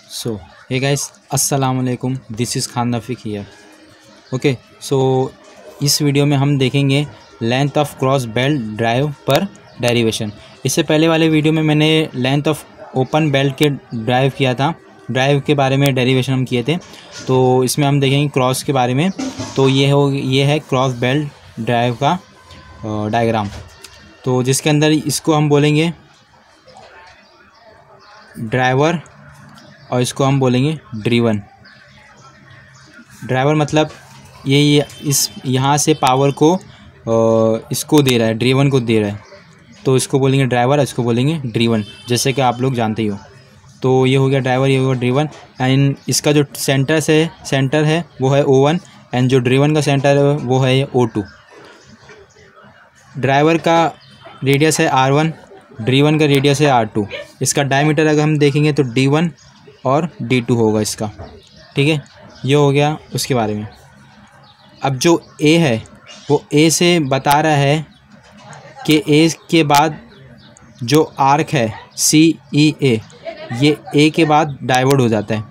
So, hey guys, अस्सलाम वालेकुम, this is Khan Rafiq here. Okay, so इस वीडियो में हम देखेंगे length of cross belt drive पर डेरिवेशन। इससे पहले वाले वीडियो में मैंने लेंथ ऑफ ओपन बेल्ट के ड्राइव किया था, ड्राइव के बारे में डेरिवेशन हम किए थे। तो इसमें हम देखेंगे क्रॉस के बारे में। तो ये है क्रॉस बेल्ट ड्राइव का डायग्राम। तो जिसके अंदर इसको हम बोलेंगे ड्राइवर और इसको हम बोलेंगे ड्रिवन। ड्राइवर मतलब ये इस यहाँ से पावर को इसको दे रहा है, ड्रिवन को दे रहा है, तो इसको बोलेंगे ड्राइवर और इसको बोलेंगे ड्रिवन, जैसे कि आप लोग जानते ही हो। तो ये हो गया ड्राइवर, ये हो गया ड्रिवन। एंड इसका जो सेंटर है वो है O1 एंड जो ड्रिवन का सेंटर है वो है O2। ड्राइवर का रेडियस है R1, ड्रिवन का रेडियस है R2। इसका डायमीटर अगर हम देखेंगे तो D1 और D2 होगा इसका, ठीक है। ये हो गया उसके बारे में। अब जो A है वो A से बता रहा है कि A के बाद जो आर्क है CEA, ये A के बाद डाइवर्ट हो जाता है।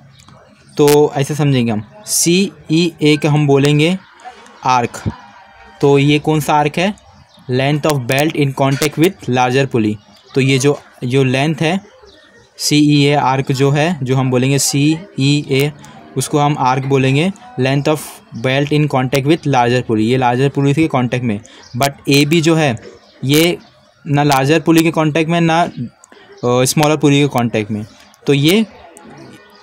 तो ऐसे समझेंगे हम, CEA का हम बोलेंगे आर्क। तो ये कौन सा आर्क है? Length of belt in contact with larger pulley. तो ये जो लेंथ है CEA आर्क जो है, जो हम बोलेंगे CEA, उसको हम आर्क बोलेंगे length of belt in contact with larger pulley. ये लार्जर पुली के कांटेक्ट में, बट AB जो है ये ना लार्जर पुली के कांटेक्ट में ना स्मॉलर पुली के कांटेक्ट में। तो ये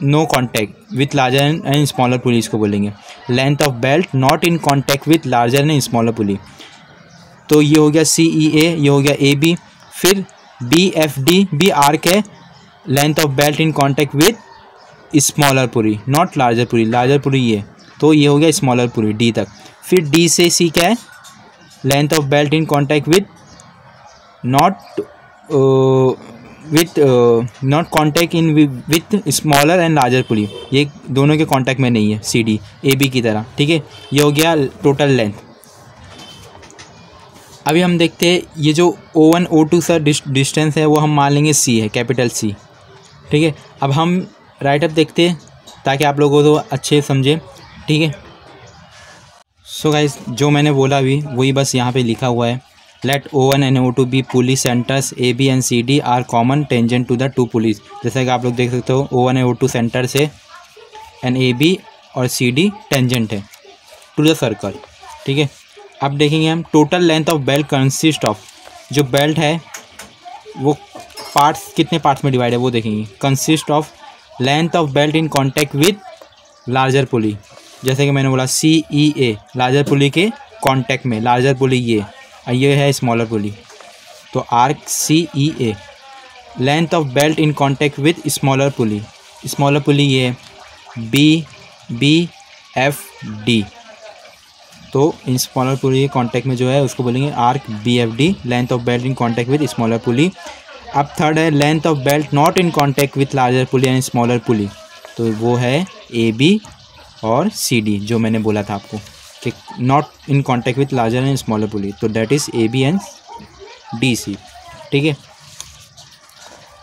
no contact with larger and smaller pulley, इसको बोलेंगे length of belt not in contact with larger and smaller pulley. तो ये हो गया CEA, ये हो गया AB। फिर DFD भी आर्क है, length of belt in contact with smaller pulley, not larger pulley. Larger pulley ये, तो ये हो गया स्मॉलर पुली D तक। फिर D से C क्या है? Length of belt in contact with not contact in with smaller and larger pulley. ये दोनों के कांटेक्ट में नहीं है CD AB की तरह, ठीक है। ये हो गया टोटल लेंथ। अभी हम देखते हैं ये जो O1 O2 सा डिस्टेंस है वो हम मान लेंगे C है, कैपिटल C, ठीक है। अब हम राइट अप देखते हैं ताकि आप लोगों को अच्छे समझे, ठीक है। सो गाइस, जो मैंने बोला अभी वही बस यहाँ पे लिखा हुआ है। Let O1 and O2 be pulley centres AB and CD are common tangent to the two pulleys. जैसा कि आप लोग देख सकते हो O1 एंड O2 सेंटर से एंड AB और CD टेंजेंट है टू द सर्कल, ठीक है। अब देखेंगे हम total length of belt consist of, जो बेल्ट है वो पार्ट्स कितने पार्ट्स में डिवाइड है वो देखेंगे। Consist of length of belt in contact with larger pulley, जैसे कि मैंने बोला CEA लार्जर पुली के कांटेक्ट में, लार्जर पुली ये है स्मॉलर पुली। तो arc CEA, length of belt in contact with smaller pulley, smaller pulley ये BFD। तो इन स्मॉलर पुली के कांटेक्ट में जो है उसको बोलेंगे arc BFD, length of belt in contact with smaller pulley. अब थर्ड है length of belt not in contact with larger pulley and smaller pulley. तो वो है AB और CD, जो मैंने बोला था आपको कि not in contact with larger and smaller pulley. तो that is AB and DC, ठीक है।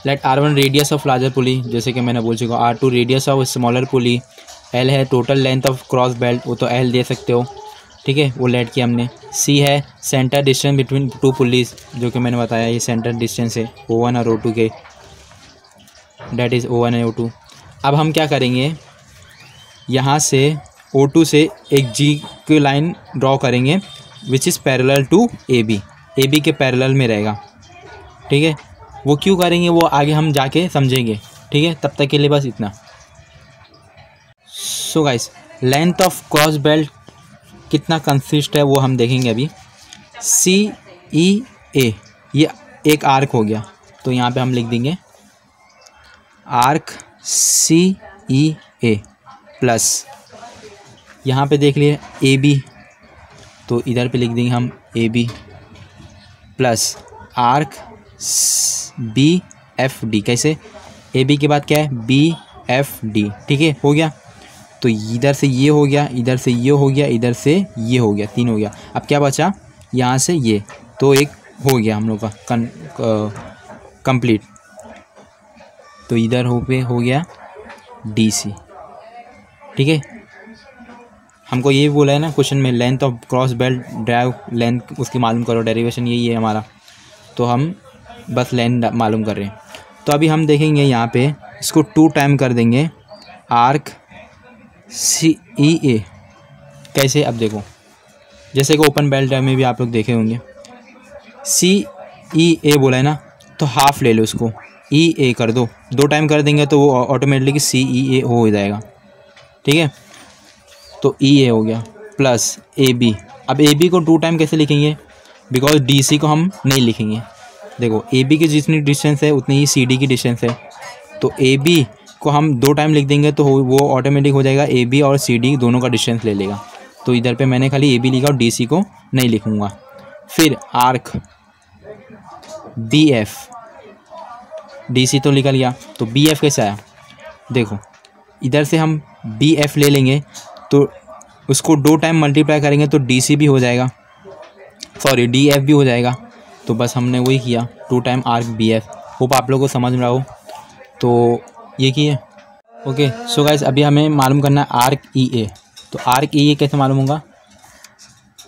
Let R1 radius of larger pulley, जैसे कि मैंने बोल चुका हूँ। R2 radius of smaller pulley. L है total length of cross belt, वो तो L दे सकते हो, ठीक है, वो लेट किया हमने। C है centre distance between two pulleys, जो कि मैंने बताया ये सेंटर डिस्टेंस है O1 और O2 के, that is O1 and O2। अब हम क्या करेंगे, यहाँ से O2 से एक G की लाइन ड्रॉ करेंगे which is parallel to AB के पैरेलल में रहेगा, ठीक है। वो क्यों करेंगे वो आगे हम जाके समझेंगे, ठीक है। तब तक के लिए बस इतना। So guys, length of cross belt कितना कंसिस्ट है वो हम देखेंगे अभी। CEA ये एक आर्क हो गया, तो यहाँ पे हम लिख देंगे आर्क CEA प्लस, यहाँ पे देख लिए AB, तो इधर पे लिख देंगे हम AB प्लस आर्क BFD। कैसे? AB के बाद क्या है BFD, ठीक है, हो गया। तो इधर से ये हो गया, इधर से ये हो गया, इधर से ये हो गया, 3 हो गया। अब क्या बचा, यहाँ से ये, तो एक हो गया हम लोग का कंप्लीट। तो इधर हो गया DC। ठीक है, हमको ये भी बोला है ना क्वेश्चन में, length of cross belt drive length उसकी मालूम करो, डेरिवेशन यही है हमारा, तो हम बस लेंथ मालूम कर रहे हैं। तो अभी हम देखेंगे यहाँ पे इसको 2 टाइम कर देंगे आर्क CEA। कैसे, अब देखो जैसे कि ओपन बेल्ट ड्राइव में भी आप लोग देखे होंगे, CEA बोला है ना, तो हाफ ले लो उसको, EA कर दो, 2 टाइम कर देंगे तो वो ऑटोमेटिकली CEA हो जाएगा। ठीक है, तो EA हो गया प्लस AB। अब AB को 2 टाइम कैसे लिखेंगे, बिकॉज DC को हम नहीं लिखेंगे। देखो AB की जितनी डिस्टेंस है उतनी ही CD की डिस्टेंस है, तो AB को हम 2 टाइम लिख देंगे तो वो ऑटोमेटिक हो जाएगा AB और CD दोनों का डिस्टेंस ले लेगा। तो इधर पे मैंने खाली AB लिखा और DC को नहीं लिखूँगा। फिर आर्क BF, DC तो लिखा लिया, तो BF कैसे आया, देखो इधर से हम BF ले लेंगे तो उसको 2 टाइम मल्टीप्लाई करेंगे तो DC भी हो जाएगा, सॉरी DF भी हो जाएगा। तो बस हमने वही किया, 2 टाइम आर्क BF। होप आप लोगों को समझ में रहा हो, तो ये किए। ओके सो गाइस, अभी हमें मालूम करना है आर्क EA। तो आर्क EA कैसे मालूम होगा,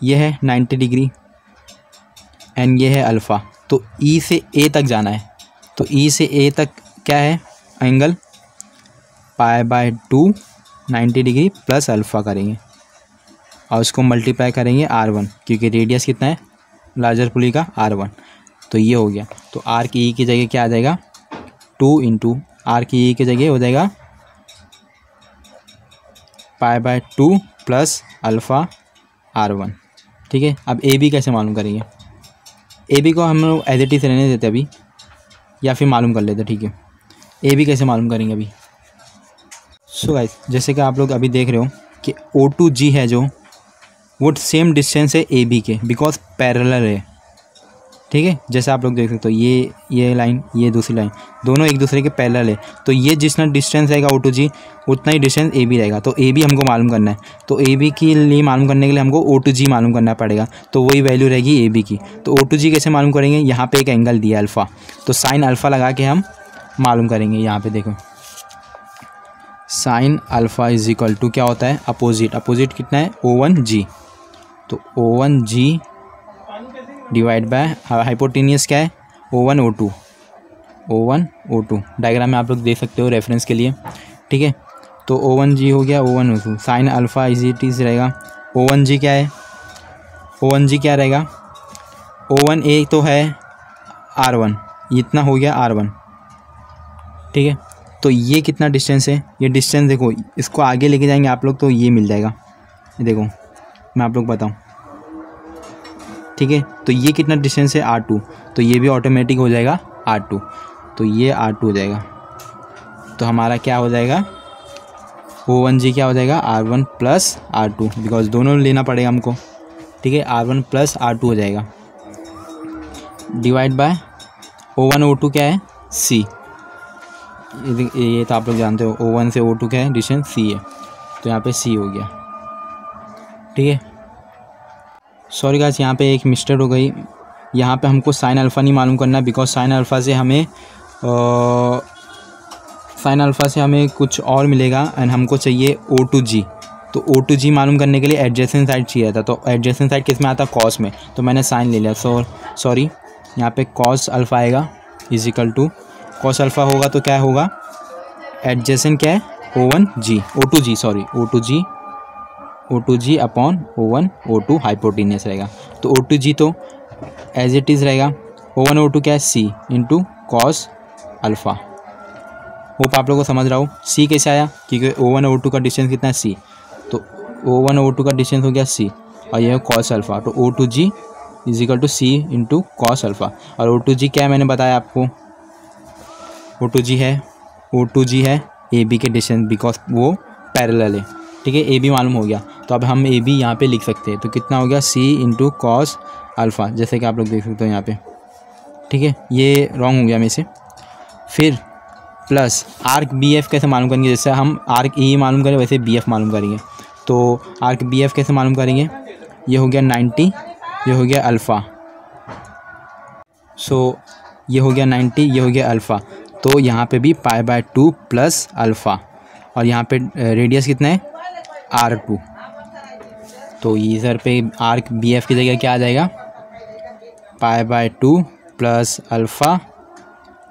ये है 90 डिग्री एंड ये है अल्फ़ा। तो E से A तक जाना है, तो E से A तक क्या है एंगल, π/2 90 डिग्री प्लस अल्फ़ा करेंगे और उसको मल्टीप्लाई करेंगे R1, क्योंकि रेडियस कितना है लार्जर पुली का R1। तो ये हो गया। तो आर्क E की जगह क्या आ जाएगा, 2 इंटू आर्क E की जगह हो जाएगा π/2 प्लस अल्फ़ा R1। ठीक है, अब AB कैसे मालूम करेंगे, AB को हम लोग एज इट इज़ रहने देते अभी, या फिर मालूम कर लेते। ठीक है, AB कैसे मालूम करेंगे अभी। सो गाइस, जैसे कि आप लोग अभी देख रहे हो कि O2G है जो, वो सेम डिस्टेंस है AB के, बिकॉज पैरेलल है। ठीक है, जैसे आप लोग देख सकते हो ये लाइन, ये दूसरी लाइन, दोनों एक दूसरे के पैरेलल है। तो ये जितना डिस्टेंस रहेगा O2G उतना ही डिस्टेंस AB रहेगा। तो AB हमको मालूम करना है, तो AB के लिए मालूम करने के लिए हमको O2G मालूम करना पड़ेगा, तो वही वैल्यू रहेगी AB की। तो O2G कैसे मालूम करेंगे, यहाँ पे एक एंगल दिया अल्फ़ा, तो साइन अल्फ़ा लगा के हम मालूम करेंगे। यहाँ पे देखो sine alpha is equal to क्या होता है, अपोजिट। अपोजिट कितना है, O1G। तो O1G डिवाइड बाय हाइपोटेनियस क्या है, O1 O2। डायग्राम में आप लोग देख सकते हो रेफरेंस के लिए। ठीक है, तो O1G हो गया, O1 O2। Sign alpha is it is रहेगा, O1G क्या है, O1G क्या रहेगा, O1A तो है R1, इतना हो गया R1। ठीक है, तो ये कितना डिस्टेंस है, ये डिस्टेंस देखो, इसको आगे लेके जाएंगे आप लोग तो ये मिल जाएगा। ये देखो मैं आप लोग बताऊँ। ठीक है, तो ये कितना डिस्टेंस है R2, तो ये भी ऑटोमेटिक हो जाएगा R2, तो ये R2 हो जाएगा। तो हमारा क्या हो जाएगा, O1G क्या हो जाएगा, R1 प्लस R2, बिकॉज दोनों लेना पड़ेगा हमको। ठीक है, R1 प्लस R2 हो जाएगा, डिवाइड बाय O1 O2 क्या है, C। ये तो आप लोग जानते हो, O1 से O2 क्या है डिस्टेंस, C है, तो यहाँ पे C हो गया। ठीक है, सॉरी गाइस, यहाँ पे एक मिस्टेक हो गई। यहाँ पे हमको साइन अल्फ़ा नहीं मालूम करना, बिकॉज साइन अल्फ़ा से हमें कुछ और मिलेगा एंड हमको चाहिए O2G। तो O2G मालूम करने के लिए एडजेसेंट साइड चाहिए था, तो एडजेसेंट साइड किस में आता है, कॉस में, तो मैंने साइन ले लिया। सॉरी यहाँ पे कॉस अल्फ़ा आएगा is equal to, cos alpha होगा तो क्या होगा, एडजेसेंट क्या है, O2G upon O1 O2 hypotenuse रहेगा। तो O2G तो एज इट इज़ रहेगा, O1 O2 क्या है, C into cos alpha. Hope आप लोगों को समझ रहा हो। C कैसे आया, क्योंकि O1 O2 का डिस्टेंस कितना है, C, तो O1 O2 का डिस्टेंस हो गया C और यह है कॉस अल्फ़ा। तो O2G is equal to C into cos alpha. और O2G क्या है मैंने बताया आपको, O2G है AB के डिस्टेंस, बिकॉज वो पैरेलल है। ठीक है, AB मालूम हो गया, तो अब हम AB यहाँ पे लिख सकते हैं। तो कितना हो गया, C इंटू कॉस अल्फ़ा, जैसे कि आप लोग देख सकते हो यहाँ पे। ठीक है, ये रॉन्ग हो गया मेरे से। फिर प्लस आर्क BF कैसे मालूम करेंगे, जैसे हम आर्क E मालूम करें वैसे BF मालूम करेंगे। तो आर्क BF कैसे मालूम करेंगे, ये हो गया 90, ये हो गया अल्फ़ा। सो ये हो गया 90, ये हो गया अल्फ़ा, तो यहाँ पे भी π/2 प्लस अल्फ़ा। और यहाँ पे रेडियस कितना है R2। तो इधर पे आर्क BF की जगह क्या आ जाएगा π/2 प्लस अल्फ़ा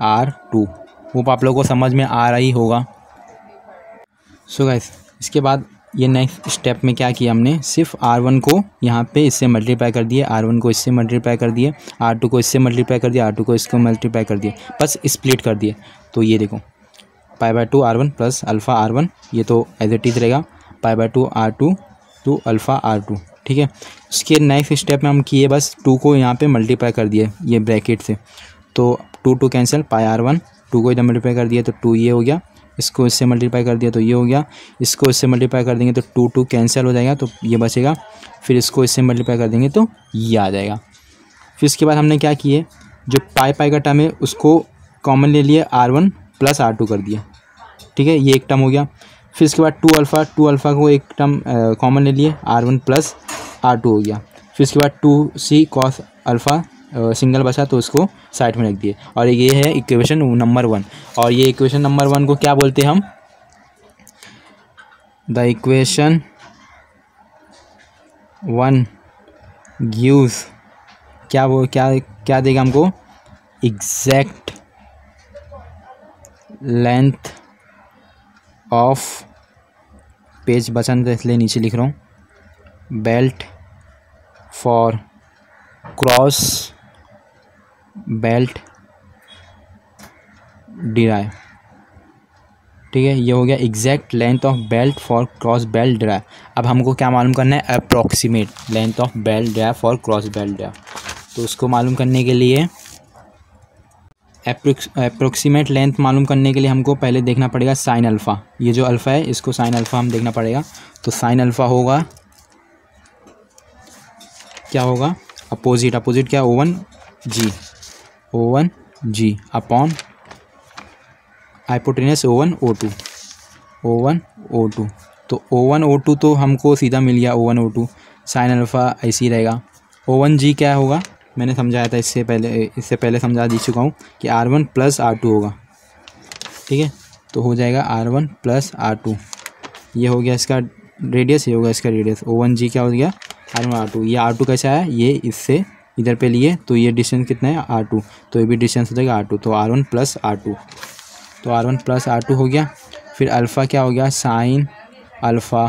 R2। वो आप लोगों को समझ में आ रहा ही होगा। सो गाइस इसके बाद ये नेक्स्ट स्टेप में क्या किया हमने, सिर्फ R1 को यहाँ पे इससे मल्टीप्लाई कर दिए, R1 को इससे मल्टीप्लाई कर दिए, R2 को इससे मल्टीप्लाई कर दिया, R2 को इसको मल्टीप्लाई कर दिए, बस स्प्लिट कर दिए। तो ये देखो π/2 R1 प्लस अल्फ़ा R1, ये तो एज इट इज़ रहेगा π/2 R2 टू अल्फ़ा R2। ठीक है, उसके नेक्स्ट स्टेप में हम किए बस 2 को यहाँ पे मल्टीप्लाई कर दिए ये ब्रैकेट से, तो 2 कैंसिल, πR1 2 को इधर मल्टीप्लाई कर दिया तो 2 ये हो गया, इसको इससे मल्टीप्लाई कर दिया तो ये हो गया, इसको इससे मल्टीप्लाई कर देंगे तो 2 कैंसिल हो जाएगा तो ये बचेगा, फिर इसको इससे मल्टीप्लाई कर देंगे तो ये आ जाएगा। फिर इसके बाद हमने क्या किए, जो पाई का टर्म है उसको कॉमन ले लिए, R1 प्लस R2 कर दिया। ठीक है, ये एक टर्म हो गया। फिर इसके बाद 2 अल्फ़ा को एक टर्म कॉमन ले लिए, R1 प्लस R2 हो गया। फिर इसके बाद 2C कॉस अल्फ़ा सिंगल बचा तो उसको साइड में रख दिए, और ये है इक्वेशन नंबर 1। और ये इक्वेशन नंबर 1 को क्या बोलते हैं हम, द इक्वेशन 1 गिव्स क्या वो क्या देगा हमको, एग्जैक्ट लेंथ ऑफ पेज बचन, इसलिए नीचे लिख रहा हूँ, belt for cross belt derive. ठीक है, ये हो गया exact length of belt for cross belt derive. अब हमको क्या मालूम करना है, approximate length of belt derive for cross belt derive. तो उसको मालूम करने के लिए, अप्रोक्सीमेट लेंथ मालूम करने के लिए हमको पहले देखना पड़ेगा साइन अल्फ़ा। ये जो अल्फ़ा है इसको साइन अल्फ़ा हम देखना पड़ेगा। तो साइन अल्फ़ा होगा, क्या होगा, अपोजिट क्या, O1G अपॉन हाइपोटेनस O1O2। तो O1O2 तो हमको सीधा मिल गया, O1O2 साइन अल्फ़ा ऐसे ही रहेगा। O1G क्या होगा, मैंने समझाया था इससे पहले समझा दी चुका हूँ कि R1 प्लस R2 होगा। ठीक है, तो हो जाएगा R1 प्लस R2, ये हो गया इसका रेडियस, ये होगा इसका रेडियस। O1G क्या हो गया, R1 R2। ये R2 कैसा है, ये इससे इधर पे लिए तो ये डिस्टेंस कितना है R2, तो ये भी डिस्टेंस हो जाएगा R2, तो R1 प्लस R2। तो R1 प्लस R2 हो गया। फिर अल्फ़ा क्या हो गया, साइन अल्फ़ा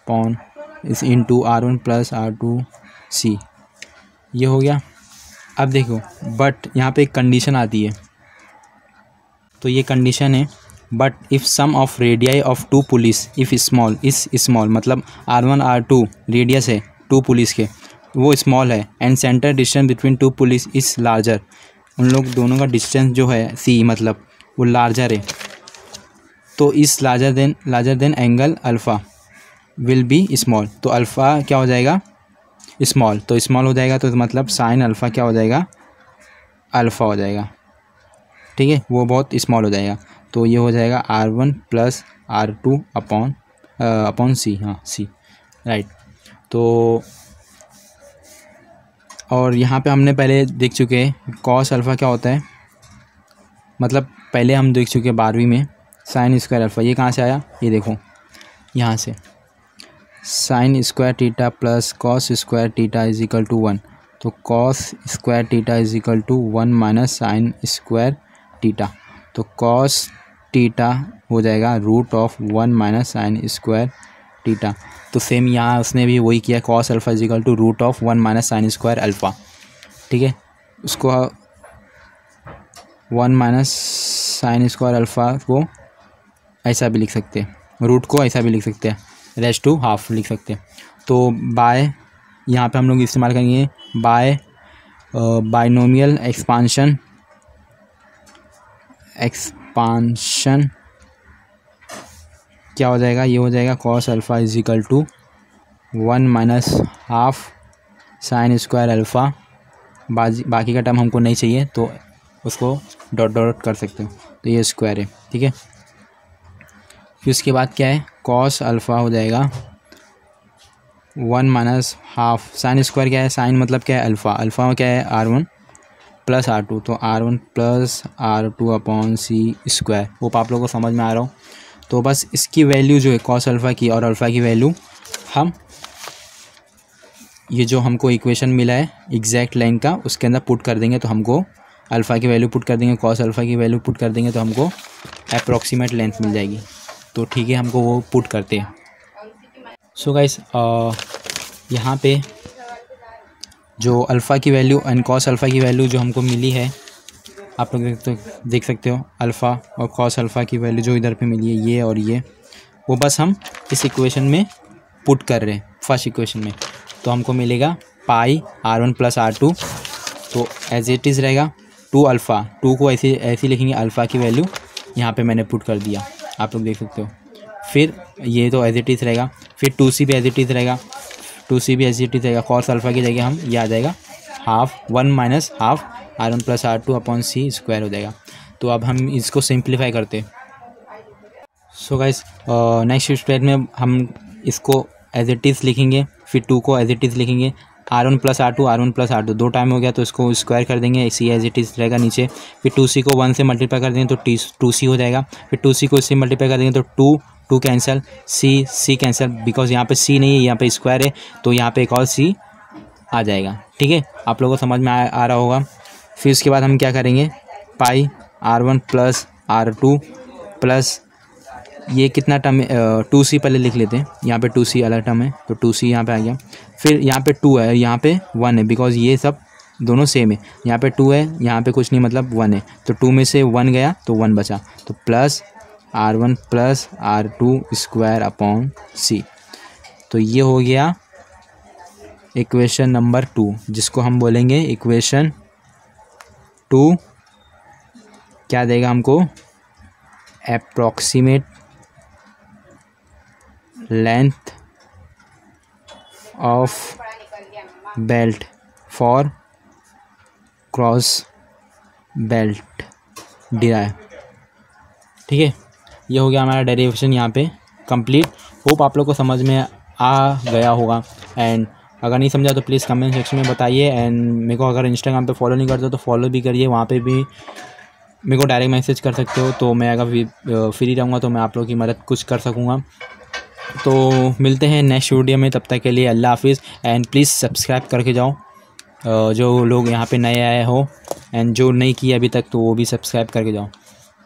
पॉन इस इंटू R1 प्लस R2C, ये हो गया। अब देखो, बट यहाँ पे एक कंडीशन आती है, तो ये कंडीशन है, but if some of radii of 2 pulleys if small is small, मतलब R1 R2 रेडियस है 2 पुलिस के, वो स्मॉल है, and centre distance between 2 police is larger, उन लोग दोनों का डिस्टेंस जो है C मतलब वो लार्जर है, तो इस larger than angle alpha will be small. तो अल्फ़ा क्या हो जाएगा, स्मॉल, तो स्मॉल हो जाएगा, तो मतलब साइन अल्फ़ा क्या हो जाएगा, अल्फ़ा हो जाएगा। ठीक है, वो बहुत स्मॉल हो जाएगा, तो ये हो जाएगा R1 plus R2 upon C, हाँ C, राइट। तो और यहाँ पे हमने पहले देख चुके हैं कॉस अल्फ़ा क्या होता है, मतलब पहले हम देख चुके हैं 12वीं में साइन स्क्वायर अल्फ़ा। ये कहाँ से आया, ये देखो यहाँ से, sine square theta plus cos square theta is equal to 1। तो cos square theta is equal to 1 minus sine square theta, तो कॉस थीटा हो जाएगा root of 1 minus sine square theta. तो सेम यहाँ उसने भी वही किया, cos alpha is equal to root of 1 minus sine square alpha. ठीक है, उसको 1 माइनस साइन स्क्वायर अल्फ़ा को ऐसा भी लिख सकते हैं, रूट को ऐसा भी लिख सकते हैं, रेज़ टू हाफ लिख सकते हैं। तो बाय यहाँ पे हम लोग इस्तेमाल करेंगे बाय बाइनोमियल एक्सपांशन क्या हो जाएगा, ये हो जाएगा cos alpha is equal to 1 minus half sine square alpha. बाकी का टर्म हमको नहीं चाहिए तो उसको डॉट कर सकते हो, तो ये स्क्वायर है। ठीक है, फिर उसके बाद क्या है, कॉस अल्फ़ा हो जाएगा 1 माइनस हाफ साइन स्क्वायर क्या है, साइन मतलब क्या है अल्फ़ा, अल्फ़ा क्या है R1 प्लस R2, तो R1 plus R2 upon C square. वो आप लोगों को समझ में आ रहा हो। तो बस इसकी वैल्यू जो है कॉस अल्फ़ा की और अल्फ़ा की वैल्यू हम ये जो हमको इक्वेशन मिला है एग्जैक्ट लाइन का उसके अंदर पुट कर देंगे, तो हमको अल्फ़ा की वैल्यू पुट कर देंगे, कॉस अल्फ़ा की वैल्यू पुट कर देंगे, तो हमको अप्रॉक्सीमेट लेंथ मिल जाएगी। तो ठीक है, हमको वो पुट करते हैं। सो गाइस यहाँ पे जो अल्फ़ा की वैल्यू एंड कॉस अल्फ़ा की वैल्यू जो हमको मिली है, आप लोग देख सकते हो अल्फ़ा और कॉस अल्फ़ा की वैल्यू जो इधर पे मिली है ये और ये, वो बस हम इस इक्वेशन में पुट कर रहे हैं फर्स्ट इक्वेशन में। तो हमको मिलेगा पाई R1 प्लस R2, तो एज इट इज़ रहेगा 2 अल्फ़ा, 2 को ऐसे लिखेंगे, अल्फ़ा की वैल्यू यहाँ पे मैंने पुट कर दिया, आप लोग देख सकते हो। फिर ये तो एज इट इज़ रहेगा, फिर 2C भी एज इट इज़ रहेगा, 2C भी एज इट इज़ रहेगा, कॉस अल्फ़ा की जगह हम ये आ जाएगा half 1 minus half R1 plus R2 upon C square हो जाएगा। तो अब हम इसको सिंप्लीफाई करते हैं। सो गाइस नेक्स्ट स्टेप में हम इसको एज इट इज़ लिखेंगे, फिर 2 को एज इट इज़ लिखेंगे, R1 प्लस R2 2 टाइम हो गया तो इसको स्क्वायर कर देंगे, C एज इट इज़ रहेगा नीचे। फिर 2C को 1 से मल्टीप्लाई कर देंगे तो 2C हो जाएगा, फिर 2C को इससे मल्टीप्लाई कर देंगे तो 2 कैंसिल, C कैंसिल, बिकॉज यहाँ पे C नहीं है, यहाँ पे स्क्वायर है, तो यहाँ पे एक और C आ जाएगा। ठीक है, आप लोगों को समझ में आ रहा होगा। फिर उसके बाद हम क्या करेंगे, पाई R1 प्लस R2 प्लस ये कितना टर्म है 2C पहले लिख लेते हैं, यहाँ पे 2C अलग टर्म है तो 2C यहाँ पे आ गया। फिर यहाँ पे 2 है, यहाँ पे 1 है, बिकॉज ये सब दोनों सेम है, यहाँ पे 2 है, यहाँ पे कुछ नहीं मतलब 1 है, तो 2 में से 1 गया तो 1 बचा, तो plus R1 plus R2 square upon C। तो ये हो गया इक्वेशन नंबर 2, जिसको हम बोलेंगे इक्वेशन 2 क्या देगा हमको, approximate length of belt for cross belt derive. ठीक है, ये हो गया हमारा डेरिवेशन यहाँ पे कंप्लीट। होप आप लोग को समझ में आ गया होगा, एंड अगर नहीं समझा तो प्लीज़ कमेंट सेक्शन में बताइए। एंड मेरे को अगर इंस्टाग्राम पे फॉलो नहीं करते तो फॉलो भी करिए, वहाँ पे भी मेरे को डायरेक्ट मैसेज कर सकते हो। तो मैं अगर फ्री रहूँगा तो मैं आप लोगों की मदद कुछ कर सकूँगा। तो मिलते हैं नेक्स्ट वीडियो में, तब तक के लिए अल्लाह हाफिज़। एंड प्लीज़ सब्सक्राइब करके जाओ, जो लोग यहाँ पे नए आए हो, एंड जो नहीं किए अभी तक तो वो भी सब्सक्राइब करके जाओ।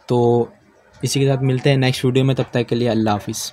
तो इसी के साथ मिलते हैं नेक्स्ट वीडियो में, तब तक के लिए अल्लाह हाफिज़।